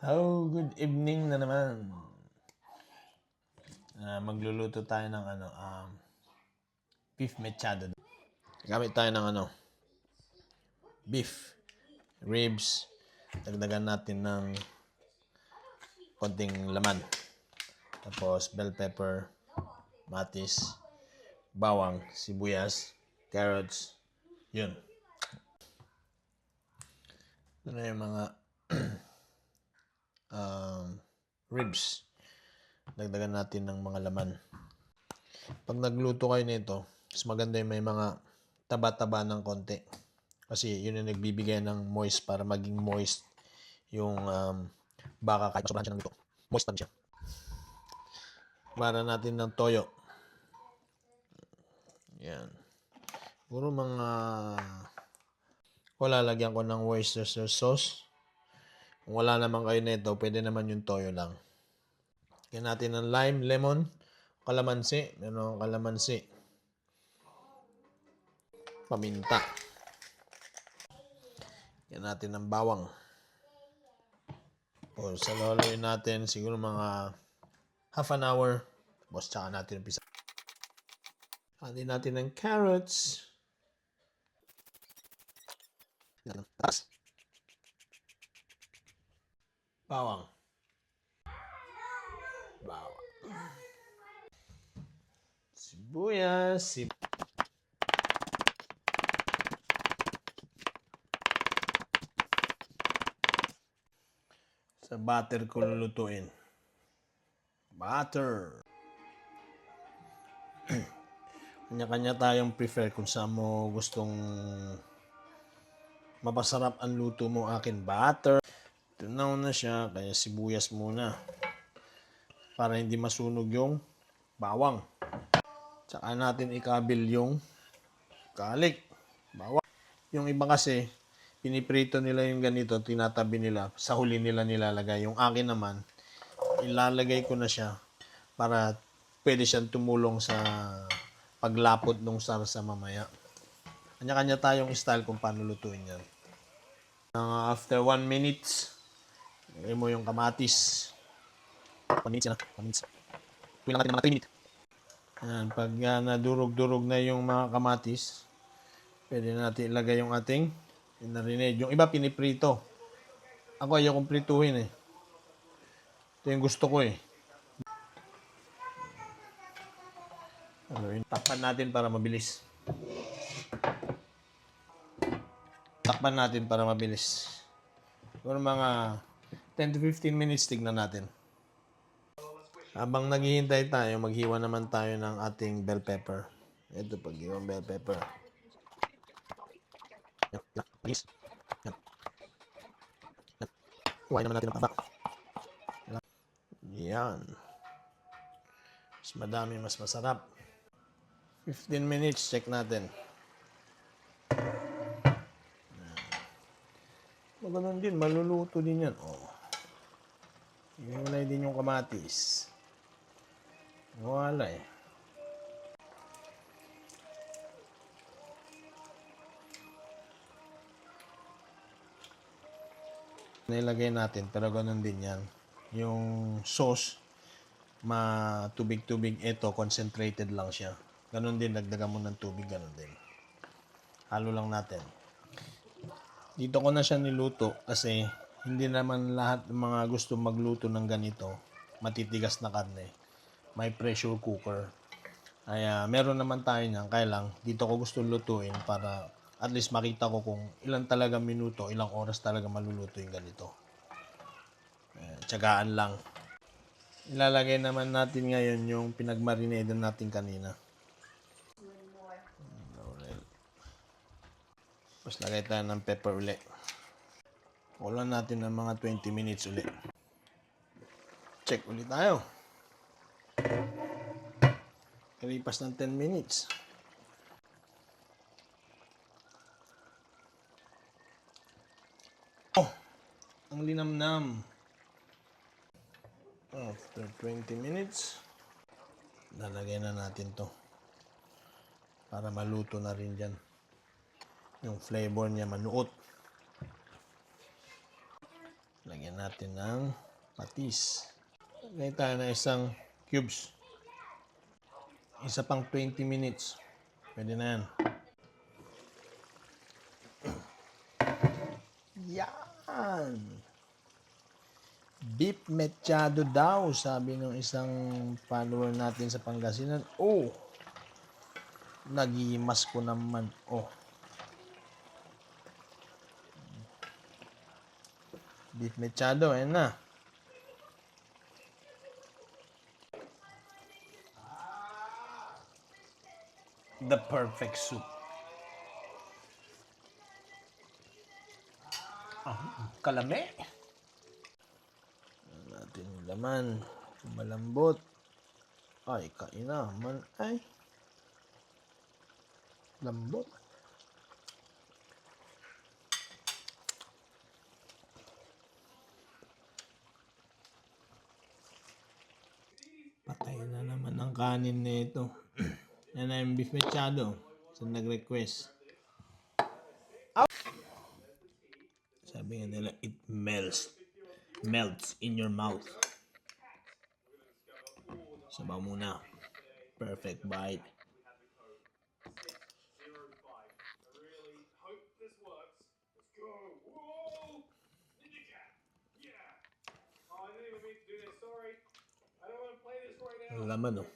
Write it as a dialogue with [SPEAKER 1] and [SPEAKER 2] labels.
[SPEAKER 1] Oh, good evening na naman. Magluluto tayo ng beef mechado. Gamit tayo ng beef, ribs. Dagdagan natin ng konting laman. Tapos bell pepper, matis, bawang, sibuyas, carrots. Yun. Ito na yung mga ribs. Dagdagan natin ng mga laman. Pag nagluto kayo nito, mas maganda yung may mga taba-taba ng konti. Kasi yun yung nagbibigay ng moist para maging moist yung baka kahit sobrang siya ng luto. Moist pa rin siya. Para natin ng toyo. Yan. Puro mga lalagyan ko ng Worcestershire sauce. Kung wala naman kayo nito, pwede naman yung toyo lang. Yan natin ng lime, lemon, kalamansi. Meron kalamansi. Paminta. Yan natin ng bawang. O, sa loloyin natin siguro mga half an hour. Tapos tsaka natin umpisa. Atin natin ng carrots. Tapos bawang. Sibuyas. Sa butter ko lulutuin. Butter. Kanya-kanya tayong prefer kung saan mo gustong mapasarap ang luto mo. Akin butter. Tunaw na siya, kaya sibuyas muna. Para hindi masunog yung bawang. Tsaka natin ikabil yung garlic. Bawang. Yung iba kasi, piniprito nila yung ganito, tinatabi nila, sa huli nila nilalagay. Yung akin naman, ilalagay ko na siya para pwede siyang tumulong sa paglapot ng sarsa mamaya. Kanya-kanya tayong style kung paano lutuin yan. After 1 minute, lagay mo yung kamatis. 1 minute yan 1 minute. Tuwin lang natin ng mga 3 minutes. Ayan, pag nadurog-durog na yung mga kamatis, pwede natin ilagay yung ating pinarinade. Yung iba piniprito. Ako ayaw kong prituhin eh. Ito yung gusto ko eh. Takpan natin para mabilis. Takpan natin para mabilis. Siguro mga 10 to 15 minutes tignan natin. Habang naghihintay tayo, maghiwa naman tayo ng ating bell pepper. Ito paghiwang bell pepper. Please. Huwain naman natin ang papa. Yan. Mas madami, mas masarap. 15 minutes, check natin. Ganun din, maluluto din yan. Oh. Iwalay din yung kamatis. Wala eh. Nilagay natin, pero ganun din yan. Yung sauce, matubig-tubig ito, concentrated lang siya. Ganun din, dagdagan mo ng tubig, ganun din. Halo lang natin. Dito ko na siya niluto kasi hindi naman lahat ng mga gusto magluto ng ganito, matitigas na karne. May pressure cooker. Kaya meron naman tayo niyan, kaya lang dito ko gusto lutuin para at least makita ko kung ilang talaga minuto, ilang oras talaga maluluto yung ganito. Tiyagaan lang. Ilalagay naman natin ngayon yung pinagmarinate natin kanina. Tapos lagay tayo ng pepper ulit. Kulang natin ng mga 20 minutes ulit. Check ulit tayo. Kalipas ng 10 minutes. Oh! Ang linamnam. After 20 minutes, lalagay na natin to. Para maluto na rin dyan. Yung flavor niya manuot. Lagyan natin ng patis. Lagyan tayo na isang cubes. Isa pang 20 minutes. Pwede na yan. Yan! Beef mechado daw, sabi ng isang follower natin sa Pangasinan. Oh! Nagimas ko naman. Oh. Beef mechado, ayan na. The perfect soup. Kalame. Natin yung laman. Malambot. Ay, kaina man. Ay. Lambot. Patay na naman ang kanin nito. Yan na yung beef mechado. Sa nag-request. Sabi nga nila, it melts in your mouth. Sabaw muna. Perfect bite. Ang laman, oh.